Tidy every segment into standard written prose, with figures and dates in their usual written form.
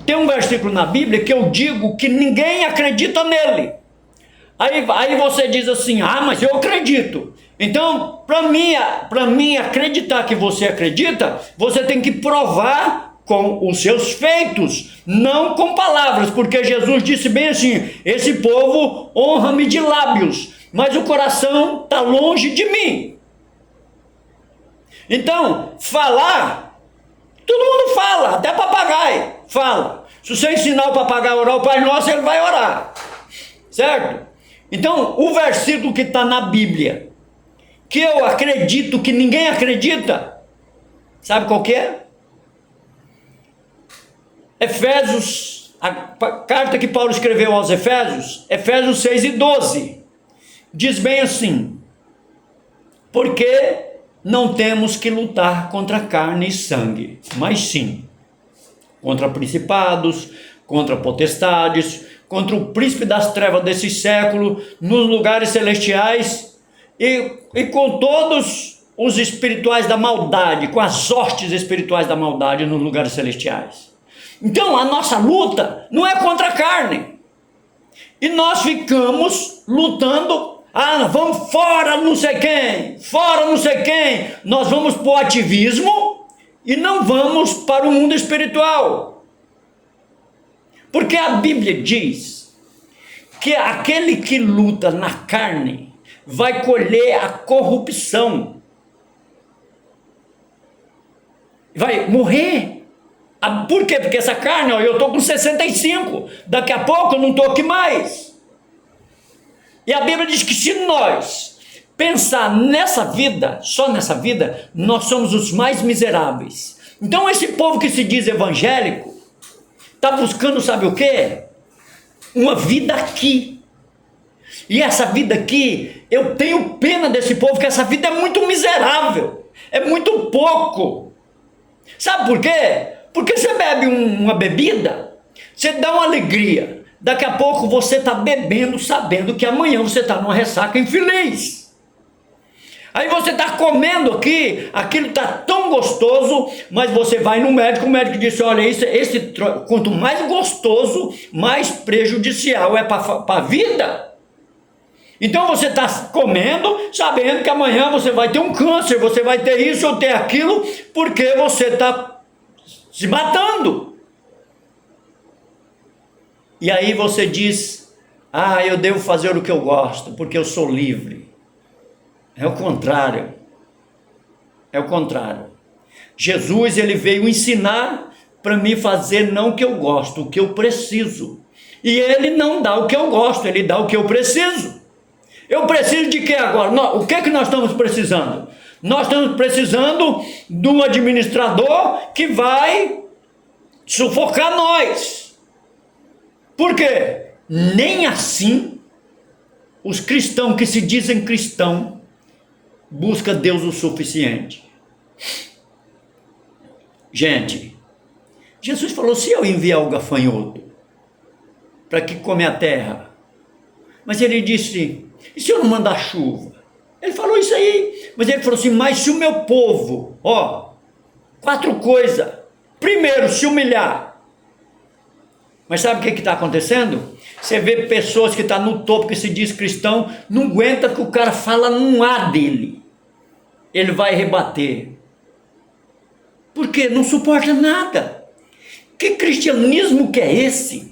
tem um versículo na Bíblia que eu digo que ninguém acredita nele. Aí você diz assim, mas eu acredito. Então, para mim acreditar que você acredita, você tem que provar com os seus feitos, não com palavras, porque Jesus disse bem assim, esse povo honra-me de lábios, mas o coração está longe de mim. Então, falar, todo mundo fala, até papagaio fala. Se você ensinar o papagaio a orar o Pai Nosso, ele vai orar, certo? Então, o versículo que está na Bíblia, que eu acredito que ninguém acredita, sabe qual que é? Efésios, a carta que Paulo escreveu aos Efésios, Efésios 6:12, diz bem assim, porque não temos que lutar contra carne e sangue, mas sim contra principados, contra potestades, contra o príncipe das trevas desse século, nos lugares celestiais, e com todos os espirituais da maldade, com as hostes espirituais da maldade nos lugares celestiais. Então a nossa luta não é contra a carne, e nós ficamos lutando, vamos fora não sei quem, nós vamos para o ativismo, e não vamos para o mundo espiritual, porque a Bíblia diz que aquele que luta na carne vai colher a corrupção, vai morrer. Por quê? Porque essa carne, eu estou com 65, daqui a pouco eu não estou aqui mais. E a Bíblia diz que se nós pensar nessa vida, só nessa vida, nós somos os mais miseráveis. Então esse povo que se diz evangélico, está buscando, sabe o quê? Uma vida aqui. E essa vida aqui, eu tenho pena desse povo, que essa vida é muito miserável, é muito pouco. Sabe por quê? Porque você bebe uma bebida, você dá uma alegria, daqui a pouco você está bebendo sabendo que amanhã você está numa ressaca infeliz. Aí você está comendo aqui, aquilo está tão gostoso, mas você vai no médico, o médico diz, olha, quanto mais gostoso, mais prejudicial é para a vida. Então você está comendo, sabendo que amanhã você vai ter um câncer, você vai ter isso ou ter aquilo, porque você está se matando. E aí você diz, eu devo fazer o que eu gosto, porque eu sou livre. É o contrário. É o contrário. Jesus, ele veio ensinar para mim fazer não o que eu gosto, o que eu preciso. E ele não dá o que eu gosto, ele dá o que eu preciso. Eu preciso de quê agora? O que é que nós estamos precisando? Nós estamos precisando de um administrador que vai sufocar nós. Por quê? Nem assim os cristãos que se dizem cristãos buscam Deus o suficiente. Gente, Jesus falou, se eu enviar o gafanhoto para que come a terra, mas ele disse, e se eu não mandar chuva? Ele falou isso aí, mas ele falou assim, mas se o meu povo, 4 coisas, primeiro se humilhar, mas sabe o que está acontecendo? Você vê pessoas que estão no topo, que se diz cristão, não aguenta que o cara fala num A dele, ele vai rebater, porque não suporta nada. Que cristianismo que é esse?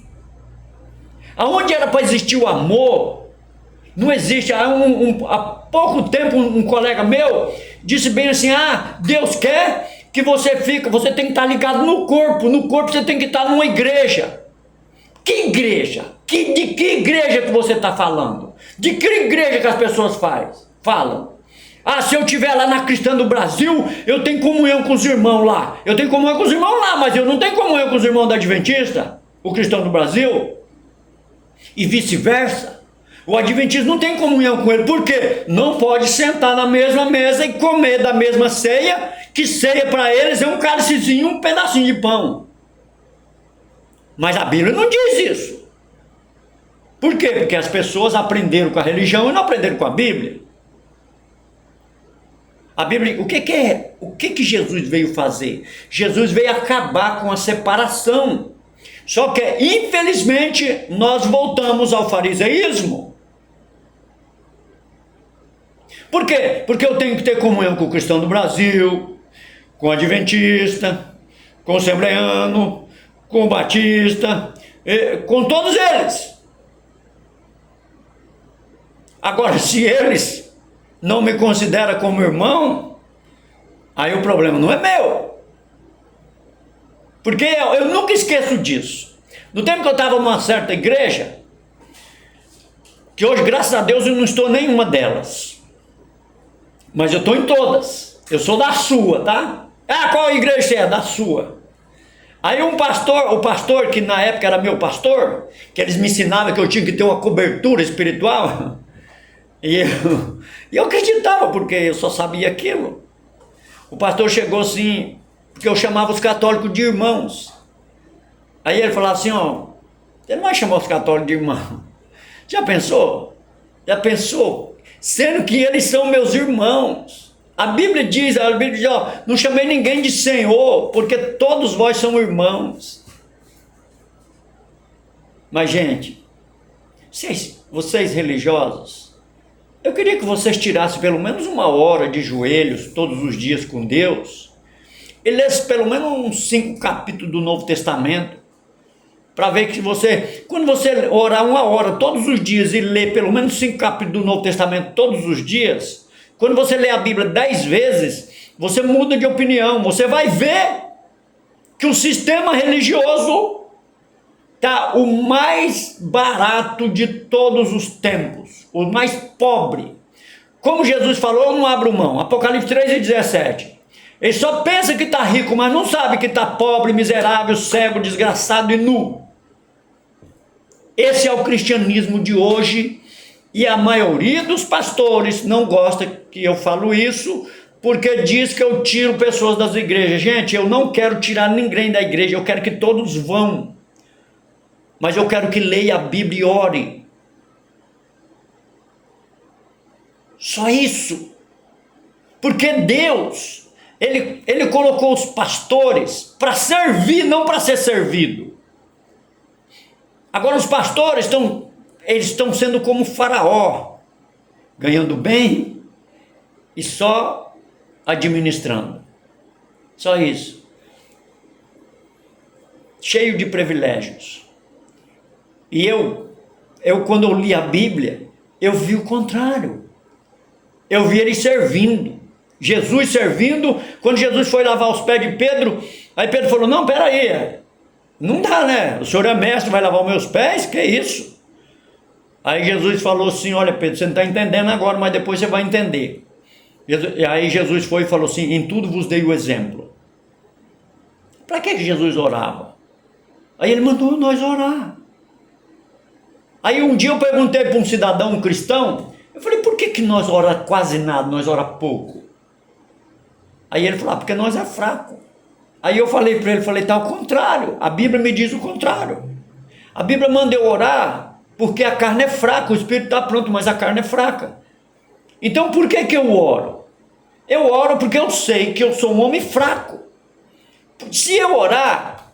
Aonde era para existir o amor, não existe. Há pouco tempo um colega meu disse bem assim, Deus quer que você tem que estar ligado no corpo você tem que estar numa igreja. Que igreja? De que igreja que você está falando? De que igreja que as pessoas falam? Se eu estiver lá na Cristã do Brasil, eu tenho comunhão com os irmãos lá. Eu tenho comunhão com os irmãos lá, mas eu não tenho comunhão com os irmãos da Adventista, o Cristão do Brasil. E vice-versa. O Adventista não tem comunhão com ele. Por quê? Não pode sentar na mesma mesa e comer da mesma ceia, que ceia para eles é um cálicezinho, um pedacinho de pão. Mas a Bíblia não diz isso. Por quê? Porque as pessoas aprenderam com a religião e não aprenderam com a Bíblia. A Bíblia, o que Jesus veio fazer? Jesus veio acabar com a separação. Só que, infelizmente, nós voltamos ao fariseísmo. Por quê? Porque eu tenho que ter comunhão com o cristão do Brasil, com o adventista, com o assembleano, com o batista, com todos eles. Agora, se eles não me consideram como irmão, aí o problema não é meu. Porque eu nunca esqueço disso. No tempo que eu estava numa certa igreja, que hoje, graças a Deus, eu não estou em nenhuma delas. Mas eu estou em todas. Eu sou da sua, tá? Ah, qual igreja você é? Da sua. Aí o pastor que na época era meu pastor, que eles me ensinavam que eu tinha que ter uma cobertura espiritual, e eu acreditava, porque eu só sabia aquilo. O pastor chegou assim, porque eu chamava os católicos de irmãos. Aí ele falava assim, ó, você não vai chamar os católicos de irmão. Já pensou? Já pensou? Sendo que eles são meus irmãos. A Bíblia diz, ó, não chamei ninguém de Senhor, porque todos vós são irmãos. Mas, gente, vocês religiosos, eu queria que vocês tirassem pelo menos uma hora de joelhos todos os dias com Deus e lessem pelo menos uns 5 capítulos do Novo Testamento, para ver que quando você orar uma hora todos os dias e ler pelo menos 5 capítulos do Novo Testamento todos os dias, quando você lê a Bíblia 10 vezes, você muda de opinião, você vai ver que o sistema religioso está o mais barato de todos os tempos, o mais pobre. Como Jesus falou, eu não abro mão. Apocalipse 3:17. Ele só pensa que está rico, mas não sabe que está pobre, miserável, cego, desgraçado e nu. Esse é o cristianismo de hoje, e a maioria dos pastores não gosta que eu falo isso, porque diz que eu tiro pessoas das igrejas. Gente, eu não quero tirar ninguém da igreja, eu quero que todos vão. Mas eu quero que leia a Bíblia e ore. Só isso. Porque Deus, Ele colocou os pastores para servir, não para ser servido. Agora os pastores estão sendo como Faraó, ganhando bem e só administrando. Só isso. Cheio de privilégios. E eu quando eu li a Bíblia, eu vi o contrário. Eu vi ele servindo. Jesus servindo. Quando Jesus foi lavar os pés de Pedro, aí Pedro falou, não, peraí, não dá, né? O senhor é mestre, vai lavar os meus pés? Que isso? Aí Jesus falou assim, olha Pedro, você não está entendendo agora, mas depois você vai entender. E aí Jesus foi e falou assim, em tudo vos dei o exemplo. Para que Jesus orava? Aí ele mandou nós orar. Aí um dia eu perguntei para um cidadão cristão, eu falei, por que nós oramos quase nada, nós oramos pouco? Aí ele falou, porque nós é fraco. Aí eu falei para ele, tá ao contrário, a Bíblia me diz o contrário. A Bíblia manda eu orar porque a carne é fraca, o espírito está pronto, mas a carne é fraca. Então por que eu oro? Eu oro porque eu sei que eu sou um homem fraco. Se eu orar,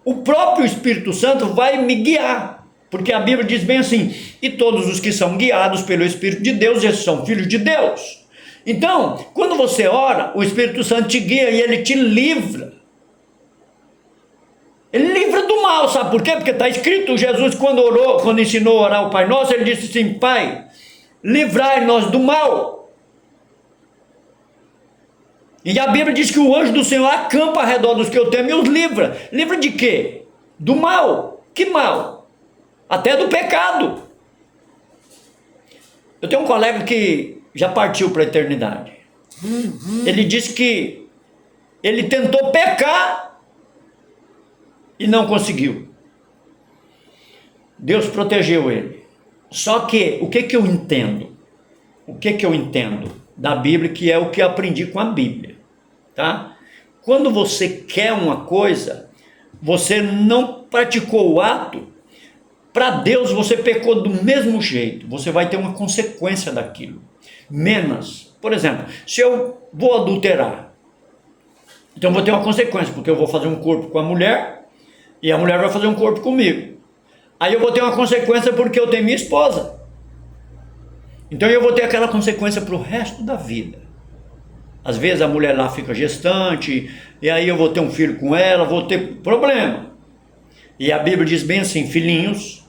o próprio Espírito Santo vai me guiar, porque a Bíblia diz bem assim, e todos os que são guiados pelo Espírito de Deus, esses são filhos de Deus. Então, quando você ora, o Espírito Santo te guia e ele te livra. Ele livra do mal, sabe por quê? Porque está escrito, Jesus quando orou, quando ensinou a orar o Pai Nosso, ele disse assim, Pai, livrai-nós do mal. E a Bíblia diz que o anjo do Senhor acampa ao redor dos que eu temo e os livra. Livra de quê? Do mal. Que mal? Até do pecado. Eu tenho um colega que já partiu para a eternidade. Ele disse que ele tentou pecar e não conseguiu. Deus protegeu ele. Só que, o que eu entendo? O que eu entendo da Bíblia, que é o que eu aprendi com a Bíblia, tá? Quando você quer uma coisa, você não praticou o ato, para Deus você pecou do mesmo jeito, você vai ter uma consequência daquilo. Menos, por exemplo, se eu vou adulterar, então vou ter uma consequência, porque eu vou fazer um corpo com a mulher, E a mulher vai fazer um corpo comigo. Aí eu vou ter uma consequência porque eu tenho minha esposa. Então eu vou ter aquela consequência para o resto da vida. Às vezes a mulher lá fica gestante, e aí eu vou ter um filho com ela, vou ter problema. E a Bíblia diz bem assim: filhinhos,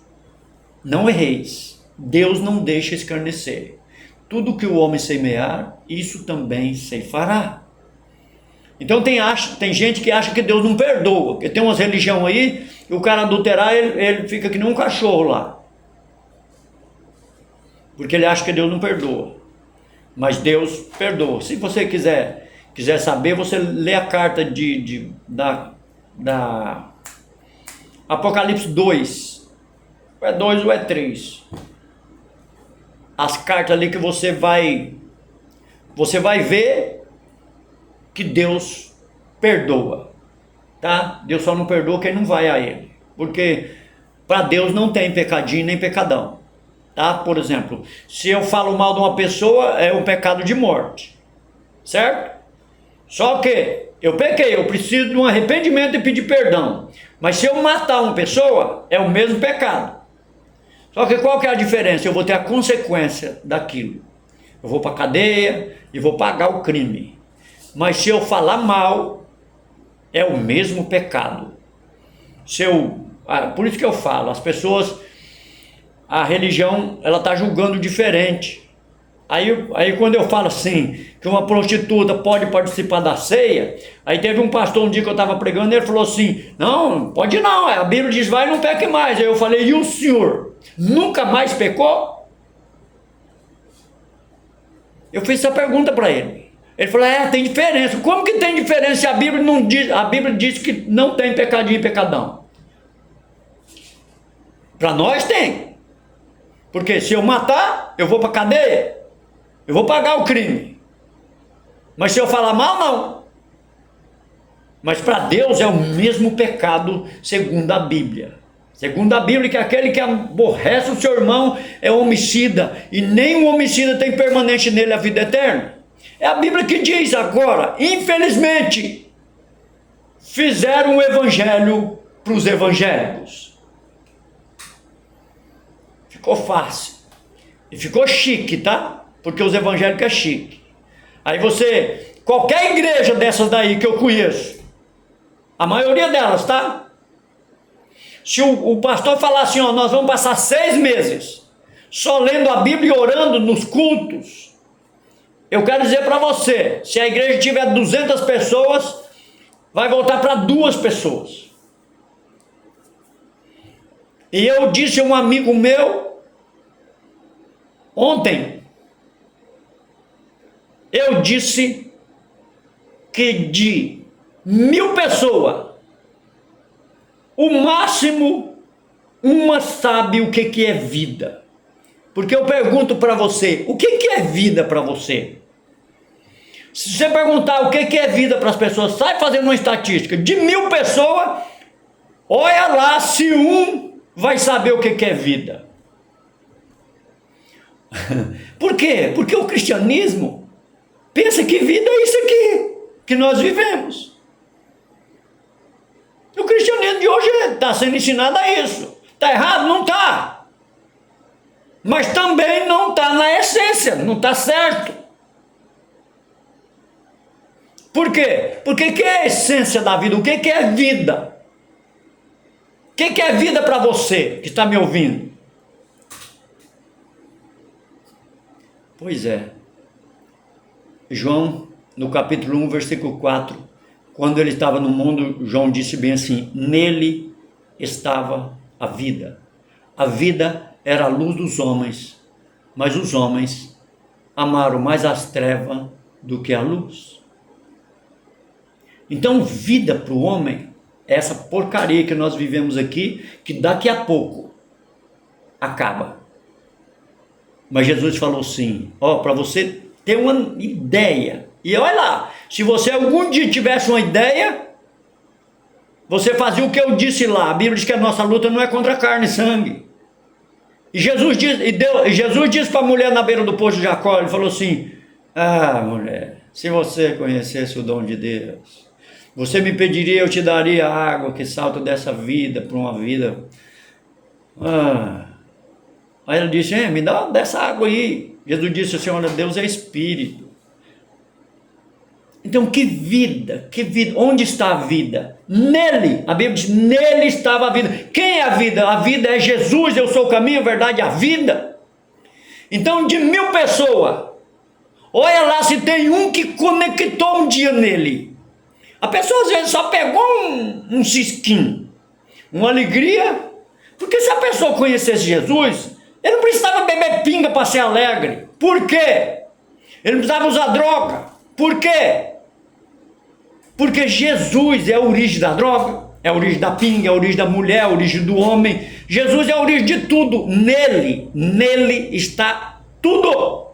não erreis, Deus não deixa escarnecer. Tudo que o homem semear, isso também ceifará. Então tem gente que acha que Deus não perdoa, porque tem umas religiões aí, que o cara adulterar, ele fica que nem um cachorro lá. Porque ele acha que Deus não perdoa. Mas Deus perdoa. Se você quiser saber, você lê a carta da Apocalipse 2. Ou é 2 ou é 3. As cartas ali que você vai ver que Deus perdoa, tá? Deus só não perdoa quem não vai a Ele, porque para Deus não tem pecadinho nem pecadão, tá? Por exemplo, se eu falo mal de uma pessoa, é um pecado de morte, certo? Só que eu pequei, eu preciso de um arrependimento e pedir perdão. Mas se eu matar uma pessoa, é o mesmo pecado. Só que qual que é a diferença? Eu vou ter a consequência daquilo. Eu vou para a cadeia e vou pagar o crime. Mas se eu falar mal, é o mesmo pecado. Por isso que eu falo, as pessoas, a religião, ela está julgando diferente. Aí quando eu falo assim, que uma prostituta pode participar da ceia, aí teve um pastor um dia que eu estava pregando, ele falou assim: não, pode não, a Bíblia diz vai e não peque mais. Aí eu falei: e o senhor nunca mais pecou? Eu fiz essa pergunta para ele. Ele falou: tem diferença. Como que tem diferença se a Bíblia não diz? A Bíblia diz que não tem pecadinho e pecadão. Para nós tem. Porque se eu matar, eu vou para a cadeia. Eu vou pagar o crime. Mas se eu falar mal, não. Mas para Deus é o mesmo pecado segundo a Bíblia. Segundo a Bíblia, que aquele que aborrece o seu irmão é homicida. E nem o homicida tem permanente nele a vida eterna. É a Bíblia que diz agora, infelizmente, fizeram o evangelho para os evangélicos. Ficou fácil. E ficou chique, tá? Porque os evangélicos é chique. Aí qualquer igreja dessas daí que eu conheço, a maioria delas, tá? Se o pastor falar assim, ó, nós vamos passar 6 meses só lendo a Bíblia e orando nos cultos, eu quero dizer para você, se a igreja tiver 200 pessoas, vai voltar para 2 pessoas. E eu disse a um amigo meu, ontem, eu disse que de 1000 pessoas, o máximo, uma sabe o que é vida. Porque eu pergunto para você, o que é vida para você? Se você perguntar o que é vida para as pessoas, sai fazendo uma estatística, de 1000 pessoas, olha lá se um vai saber o que é vida. Por quê? Porque o cristianismo pensa que vida é isso aqui, que nós vivemos. O cristianismo de hoje está sendo ensinado a isso. Está errado? Não está. Mas também não está na essência, não está certo. Por quê? Porque o que é a essência da vida? O que é vida? O que é vida para você que está me ouvindo? Pois é. João, no capítulo 1, versículo 4, quando ele estava no mundo, João disse bem assim: nele estava a vida. A vida era a luz dos homens, mas os homens amaram mais as trevas do que a luz. Então, vida para o homem é essa porcaria que nós vivemos aqui, que daqui a pouco acaba. Mas Jesus falou assim, para você ter uma ideia, e olha lá, se você algum dia tivesse uma ideia, você fazia o que eu disse lá. A Bíblia diz que a nossa luta não é contra carne e sangue. E Jesus disse para a mulher na beira do poço de Jacó, ele falou assim: mulher, se você conhecesse o dom de Deus, Você me pediria, eu te daria a água que salta dessa vida para uma vida. Aí ele disse, me dá dessa água aí. Jesus disse, o Senhor Deus é Espírito. Então que vida, onde está a vida? Nele, a Bíblia diz, nele estava a vida. Quem é a vida? A vida é Jesus, eu sou o caminho, a verdade e a vida. Então de 1000 pessoas, olha lá se tem um que conectou um dia nele. A pessoa às vezes só pegou um cisquinho, uma alegria, porque se a pessoa conhecesse Jesus, ele não precisava beber pinga para ser alegre. Por quê? Ele não precisava usar droga. Por quê? Porque Jesus é a origem da droga, é a origem da pinga, é a origem da mulher, é a origem do homem. Jesus é a origem de tudo. Nele está tudo.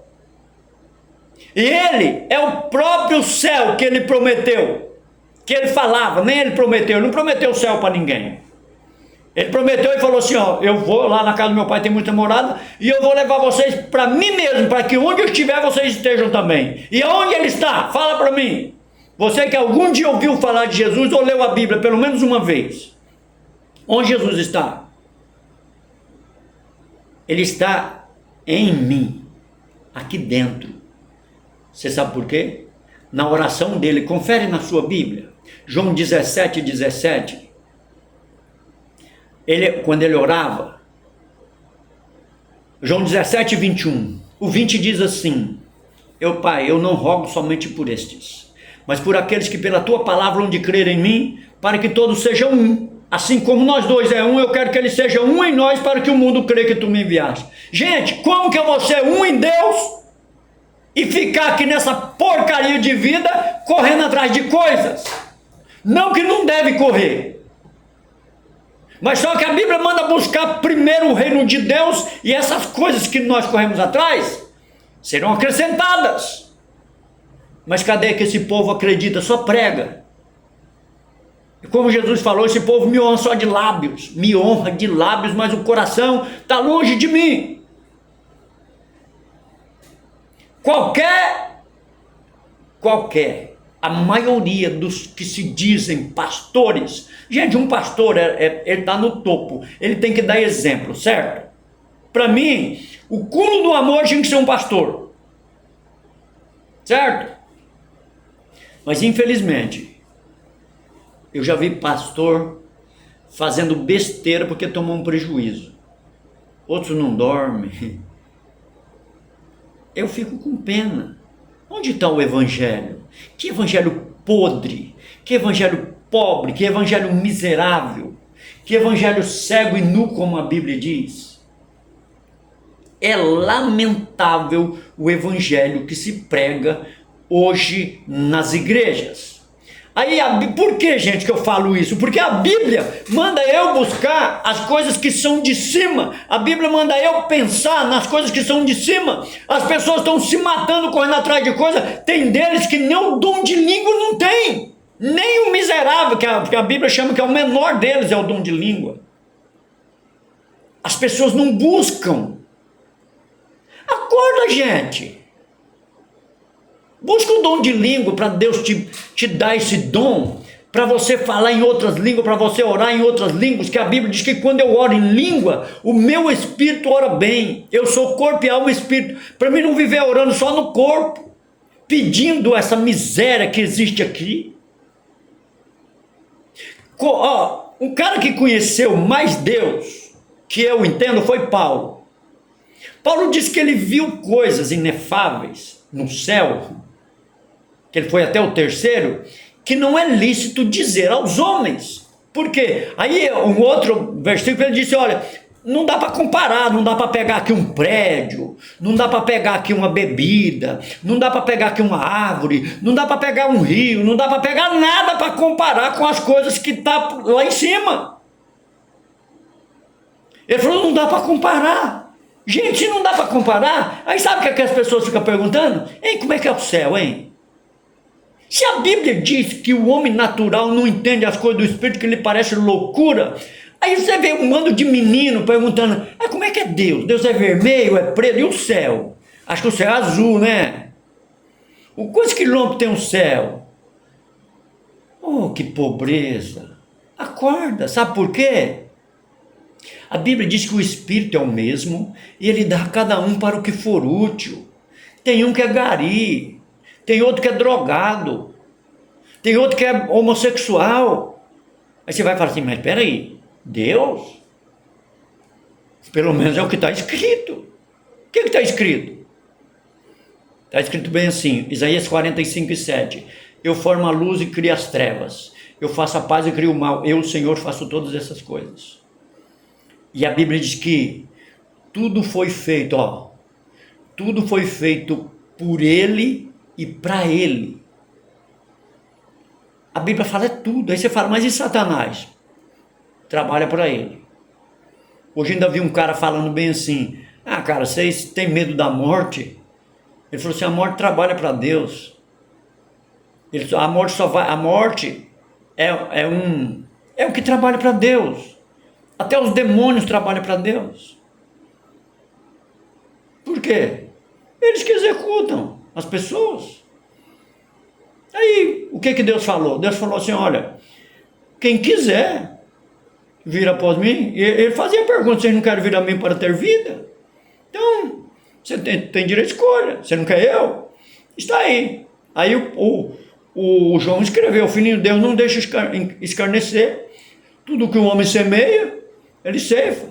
E ele é o próprio céu que ele prometeu, que ele falava, nem ele prometeu, ele não prometeu o céu para ninguém. Ele prometeu e falou assim, eu vou lá na casa do meu pai, tem muita morada, e eu vou levar vocês para mim mesmo, para que onde eu estiver vocês estejam também. E aonde ele está? Fala para mim. Você que algum dia ouviu falar de Jesus ou leu a Bíblia pelo menos uma vez, onde Jesus está? Ele está em mim, aqui dentro. Você sabe por quê? Na oração dele, confere na sua Bíblia, João 17:17. Quando ele orava, João 17:21, o 20 diz assim, Pai, eu não rogo somente por estes, mas por aqueles que pela tua palavra hão de crer em mim, para que todos sejam um, assim como nós dois é um, eu quero que eles sejam um em nós, para que o mundo creia que tu me enviaste. Gente, como que eu vou ser um em Deus e ficar aqui nessa porcaria de vida, correndo atrás de coisas? Não que não deve correr, mas só que a Bíblia manda buscar primeiro o reino de Deus, e essas coisas que nós corremos atrás serão acrescentadas. Mas cadê que esse povo acredita? Só prega. E como Jesus falou, esse povo me honra só de lábios, mas o coração está longe de mim. A maioria dos que se dizem pastores, gente, um pastor, ele está no topo, ele tem que dar exemplo, certo? Para mim, o cúmulo do amor tinha que ser um pastor, certo? Mas infelizmente, eu já vi pastor fazendo besteira porque tomou um prejuízo. Outros não dormem. Eu fico com pena. Onde está o evangelho? Que evangelho podre, que evangelho pobre, que evangelho miserável, que evangelho cego e nu, como a Bíblia diz. É lamentável o evangelho que se prega hoje nas igrejas. Aí, por que, gente, que eu falo isso? Porque a Bíblia manda eu buscar as coisas que são de cima. A Bíblia manda eu pensar nas coisas que são de cima. As pessoas estão se matando, correndo atrás de coisa. Tem deles que nem o dom de língua não tem. Nem o miserável, que a Bíblia chama que é o menor deles, é o dom de língua. As pessoas não buscam. Acorda, gente. Busca o dom de língua para Deus te dar esse dom, para você falar em outras línguas, para você orar em outras línguas, que a Bíblia diz que quando eu oro em língua, o meu espírito ora bem. Eu sou corpo e alma e espírito. Para mim não viver orando só no corpo, pedindo essa miséria que existe aqui. Um cara que conheceu mais Deus, que eu entendo, foi Paulo. Paulo disse que ele viu coisas inefáveis no céu, que ele foi até o terceiro, que não é lícito dizer aos homens. Por quê? Aí um outro versículo ele disse, olha, não dá para comparar, não dá para pegar aqui um prédio, não dá para pegar aqui uma bebida, não dá para pegar aqui uma árvore, não dá para pegar um rio, não dá para pegar nada para comparar com as coisas que está lá em cima. Ele falou, não dá para comparar. Gente, se não dá para comparar, aí sabe o que as pessoas ficam perguntando? Hein, como é que é o céu, hein? Se a Bíblia diz que o homem natural não entende as coisas do Espírito, que lhe parece loucura, aí você vê um bando de menino perguntando, como é que é Deus? Deus é vermelho, é preto, e o céu? Acho que o céu é azul, né? Quantos quilômetros tem o céu? Oh, que pobreza! Acorda, sabe por quê? A Bíblia diz que o Espírito é o mesmo e ele dá a cada um para o que for útil. Tem um que é gari, tem outro que é drogado, tem outro que é homossexual. Aí você vai falar assim, mas peraí, Deus? Pelo menos é o que está escrito. O que está escrito? Está escrito bem assim, Isaías 45:7. Eu formo a luz e crio as trevas. Eu faço a paz e crio o mal. Eu, o Senhor, faço todas essas coisas. E a Bíblia diz que tudo foi feito, tudo foi feito por Ele e para Ele. A Bíblia fala tudo. Aí você fala, mas e Satanás? Trabalha para ele. Hoje ainda vi um cara falando bem assim, cara, vocês têm medo da morte? Ele falou assim, a morte trabalha para Deus. A morte só vai, a morte é o que trabalha para Deus. Até os demônios trabalham para Deus. Por quê? Eles que executam as pessoas. Aí, o que Deus falou? Deus falou assim, olha, quem quiser vir após mim, ele fazia a pergunta, vocês não querem vir a mim para ter vida? Então, você tem direito de escolha, você não quer eu? Está aí. Aí o João escreveu, o filhinho de Deus não deixa escarnecer, tudo que o homem semeia, ele ceifa.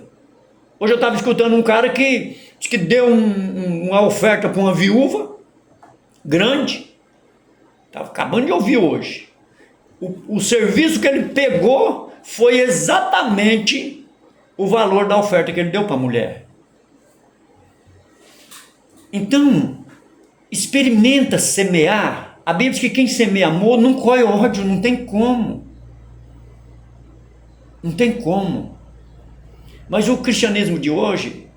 Hoje eu estava escutando um cara que disse que deu uma oferta para uma viúva grande. Estava acabando de ouvir hoje. O serviço que ele pegou foi exatamente o valor da oferta que ele deu para a mulher. Então, experimenta semear. A Bíblia diz que quem semeia amor não colhe ódio, não tem como. Não tem como. Mas o cristianismo de hoje,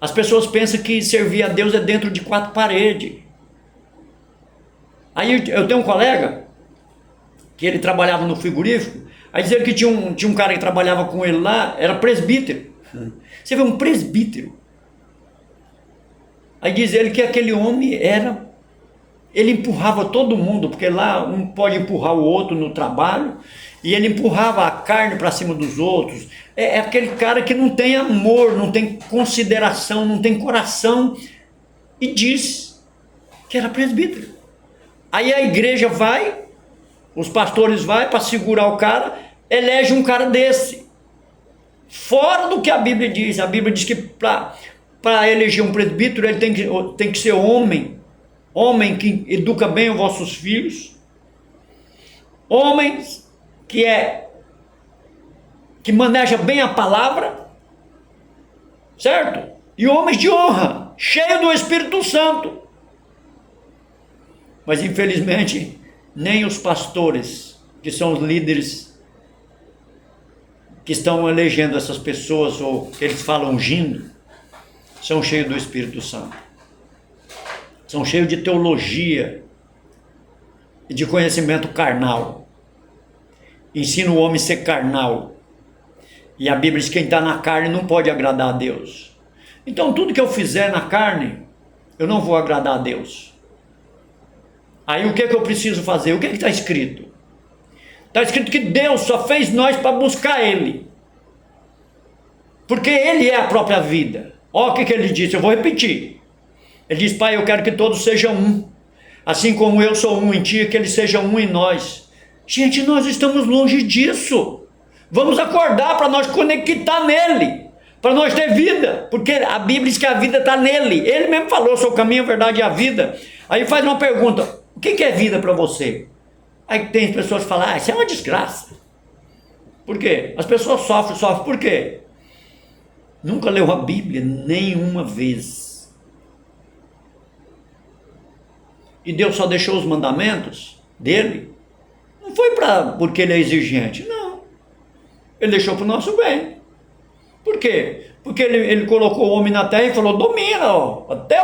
as pessoas pensam que servir a Deus é dentro de 4 paredes. Aí eu tenho um colega, que ele trabalhava no frigorífico, aí diz ele que tinha um cara que trabalhava com ele lá, era presbítero. Você vê um presbítero. Aí diz ele que aquele homem ele empurrava todo mundo, porque lá um pode empurrar o outro no trabalho, e ele empurrava a carne para cima dos outros. É aquele cara que não tem amor, não tem consideração, não tem coração, e diz que era presbítero. Aí a igreja vai, os pastores vai para segurar o cara, elege um cara desse, fora do que a Bíblia diz. A Bíblia diz que para eleger um presbítero ele tem que ser homem que educa bem os vossos filhos, homens que maneja bem a palavra, certo? E homens de honra, cheio do Espírito Santo. Mas infelizmente nem os pastores, que são os líderes que estão elegendo essas pessoas, ou que eles falam ungindo, são cheios do Espírito Santo. São cheios de teologia e de conhecimento carnal. Ensina o homem a ser carnal. E a Bíblia diz que quem está na carne não pode agradar a Deus. Então tudo que eu fizer na carne, eu não vou agradar a Deus. Aí o que eu preciso fazer? O que está escrito? Está escrito que Deus só fez nós para buscar Ele. Porque Ele é a própria vida. Olha o que ele disse, eu vou repetir. Ele diz, Pai, eu quero que todos sejam um. Assim como eu sou um em ti, que eles sejam um em nós. Gente, nós estamos longe disso. Vamos acordar para nós conectar nele. Para nós ter vida. Porque a Bíblia diz que a vida está nele. Ele mesmo falou, eu sou o caminho, a verdade e a vida. Aí faz uma pergunta, o que é vida para você? Aí tem pessoas que falam, isso é uma desgraça. Por quê? As pessoas sofrem. Por quê? Nunca leu a Bíblia nenhuma vez. E Deus só deixou os mandamentos dele. Não foi porque ele é exigente, não. Ele deixou para o nosso bem. Por quê? Porque ele colocou o homem na terra e falou, domina, até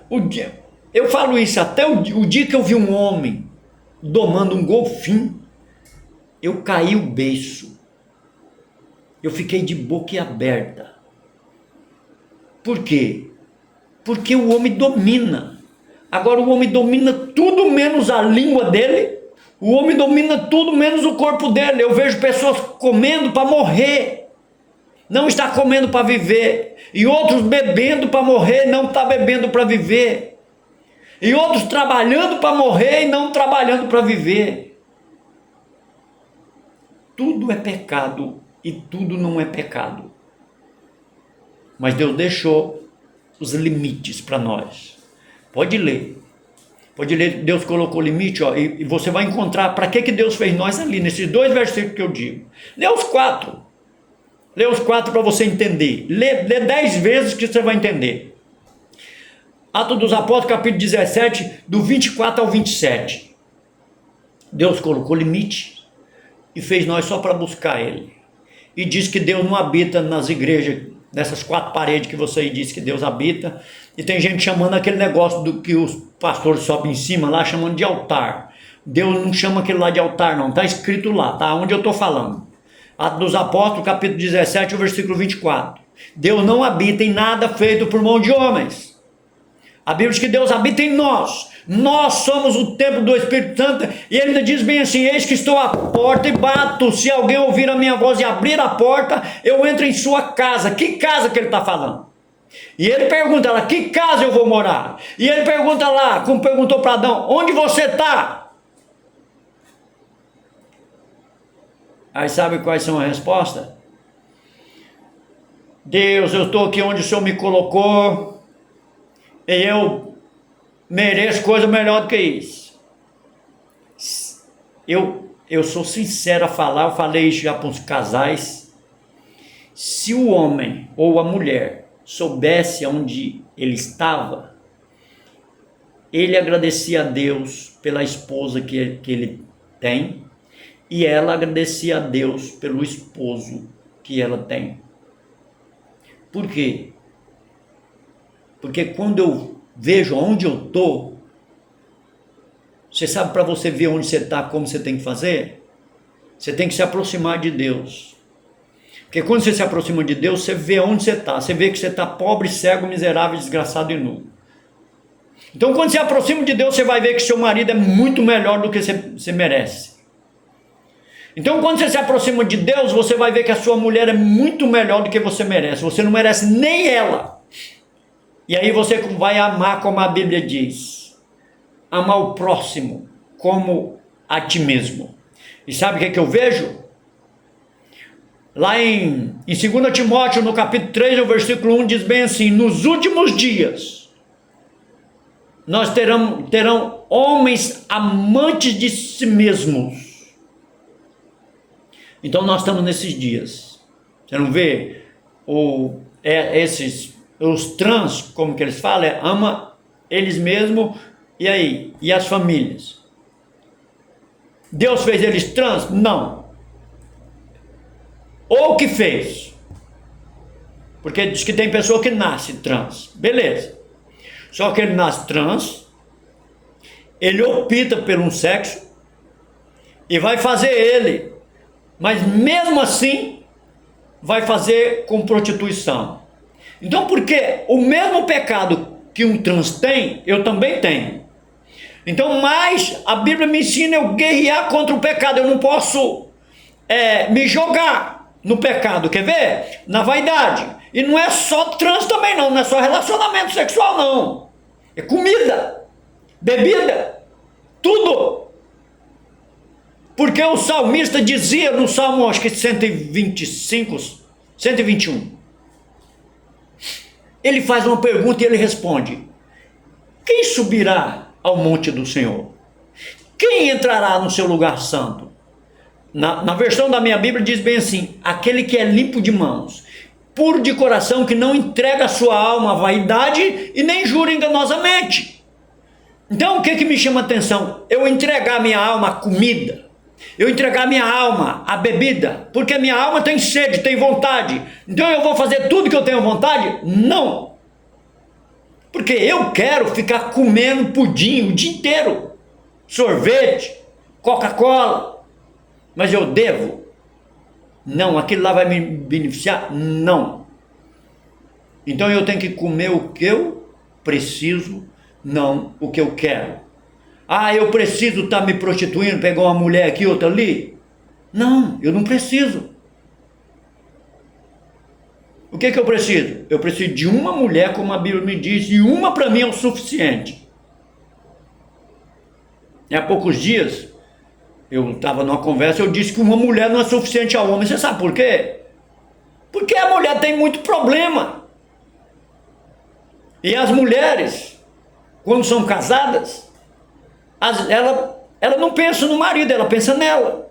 o dia. Eu falo isso, até o dia que eu vi um homem domando um golfinho, eu caí o beiço. Eu fiquei de boca aberta. Por quê? Porque o homem domina. Agora o homem domina tudo menos a língua dele O homem domina tudo menos o corpo dele. Eu vejo pessoas comendo para morrer, não está comendo para viver. E outros bebendo para morrer, não está bebendo para viver. E outros trabalhando para morrer e não trabalhando para viver. Tudo é pecado e tudo não é pecado. Mas Deus deixou os limites para nós. Pode ler. Pode ler, Deus colocou limite, ó, e você vai encontrar para que Deus fez nós ali, nesses 2 versículos que eu digo. Lê os 4. Lê os 4 para você entender. Lê 10 vezes que você vai entender. Atos dos Apóstolos, capítulo 17, do 24 ao 27. Deus colocou limite e fez nós só para buscar Ele. E diz que Deus não habita nas igrejas, nessas 4 paredes que você aí disse que Deus habita. E tem gente chamando aquele negócio do que os pastores sobem em cima lá, chamando de altar. Deus não chama aquilo lá de altar não, está escrito lá, tá onde eu estou falando. Atos dos Apóstolos, capítulo 17, o versículo 24. Deus não habita em nada feito por mão de homens. A Bíblia diz que Deus habita em nós. Nós somos o templo do Espírito Santo. E ele ainda diz bem assim: eis que estou à porta e bato. Se alguém ouvir a minha voz e abrir a porta, eu entro em sua casa. Que casa que ele está falando? E ele pergunta lá: que casa eu vou morar? E ele pergunta lá, como perguntou para Adão: onde você está? Aí sabe quais são as respostas? Deus, eu estou aqui onde o Senhor me colocou. E eu mereço coisa melhor do que isso. Eu sou sincero a falar, eu falei isso já para os casais. Se o homem ou a mulher soubesse onde ele estava, ele agradecia a Deus pela esposa que ele tem, e ela agradecia a Deus pelo esposo que ela tem. Por quê? Porque quando eu vejo onde eu estou, você sabe, para você ver onde você está, como você tem que fazer? Você tem que se aproximar de Deus. Porque quando você se aproxima de Deus, você vê onde você está. Você vê que você está pobre, cego, miserável, desgraçado e nu. Então quando você se aproxima de Deus, você vai ver que seu marido é muito melhor do que você merece. Então quando você se aproxima de Deus, você vai ver que a sua mulher é muito melhor do que você merece. Você não merece nem ela. E aí você vai amar como a Bíblia diz. Amar o próximo como a ti mesmo. E sabe o que eu vejo? Lá em 2 Timóteo, no capítulo 3, no versículo 1, diz bem assim: nos últimos dias, nós terão homens amantes de si mesmos. Então nós estamos nesses dias. Você não vê os trans, como que eles falam, ama eles mesmos, e aí? E as famílias? Deus fez eles trans? Não. Ou que fez? Porque diz que tem pessoa que nasce trans. Beleza. Só que ele nasce trans, ele opta por um sexo e vai fazer ele. Mas mesmo assim, vai fazer com prostituição. Então, porque o mesmo pecado que um trans tem, eu também tenho. Então, mas a Bíblia me ensina eu guerrear contra o pecado. Eu não posso me jogar no pecado, quer ver? Na vaidade. E não é só trans também não, não é só relacionamento sexual não. É comida, bebida, tudo. Porque o salmista dizia no Salmo, acho que 125, 121. Ele faz uma pergunta e ele responde: quem subirá ao monte do Senhor? Quem entrará no seu lugar santo? Na versão da minha Bíblia diz bem assim: aquele que é limpo de mãos, puro de coração, que não entrega a sua alma à vaidade e nem jura enganosamente. Então o que me chama a atenção? Eu entregar minha alma à comida, eu entregar minha alma à bebida, porque minha alma tem sede, tem vontade. Então eu vou fazer tudo que eu tenho vontade? Não. Porque eu quero ficar comendo pudim o dia inteiro, sorvete, Coca-Cola. Mas eu devo? Não. Aquilo lá vai me beneficiar? Não. Então eu tenho que comer o que eu preciso, não o que eu quero. Ah, eu preciso estar me prostituindo, pegar uma mulher aqui, outra ali? Não, eu não preciso. O que eu preciso? Eu preciso de uma mulher, como a Bíblia me diz, e uma para mim é o suficiente. Há poucos dias, eu estava numa conversa, eu disse que uma mulher não é suficiente ao homem. Você sabe por quê? Porque a mulher tem muito problema. E as mulheres, quando são casadas, ela não pensa no marido, ela pensa nela.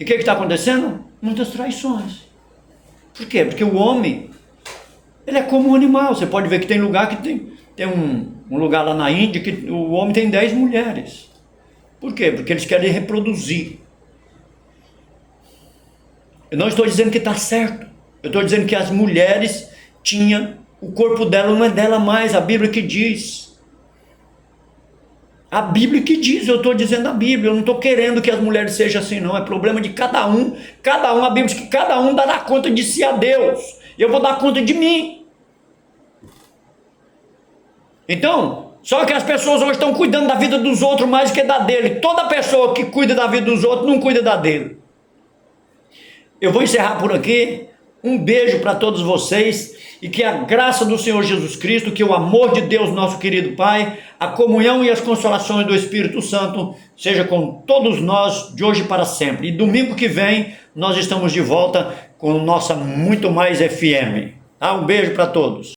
E o que está acontecendo? Muitas traições. Por quê? Porque o homem, ele é como um animal. Você pode ver que tem lugar que tem um lugar lá na Índia que o homem tem 10 mulheres. Por quê? Porque eles querem reproduzir. Eu não estou dizendo que está certo. Eu estou dizendo que as mulheres tinham, o corpo dela não é dela mais, a Bíblia que diz. A Bíblia que diz, eu estou dizendo a Bíblia, eu não estou querendo que as mulheres sejam assim não, é problema de cada um, a Bíblia diz que cada um dará conta de si a Deus, eu vou dar conta de mim. Então, só que as pessoas hoje estão cuidando da vida dos outros mais do que da dele. Toda pessoa que cuida da vida dos outros não cuida da dele. Eu vou encerrar por aqui. Um beijo para todos vocês e que a graça do Senhor Jesus Cristo, que o amor de Deus, nosso querido Pai, a comunhão e as consolações do Espírito Santo seja com todos nós de hoje para sempre. E domingo que vem nós estamos de volta com nossa Muito Mais FM. Um beijo para todos.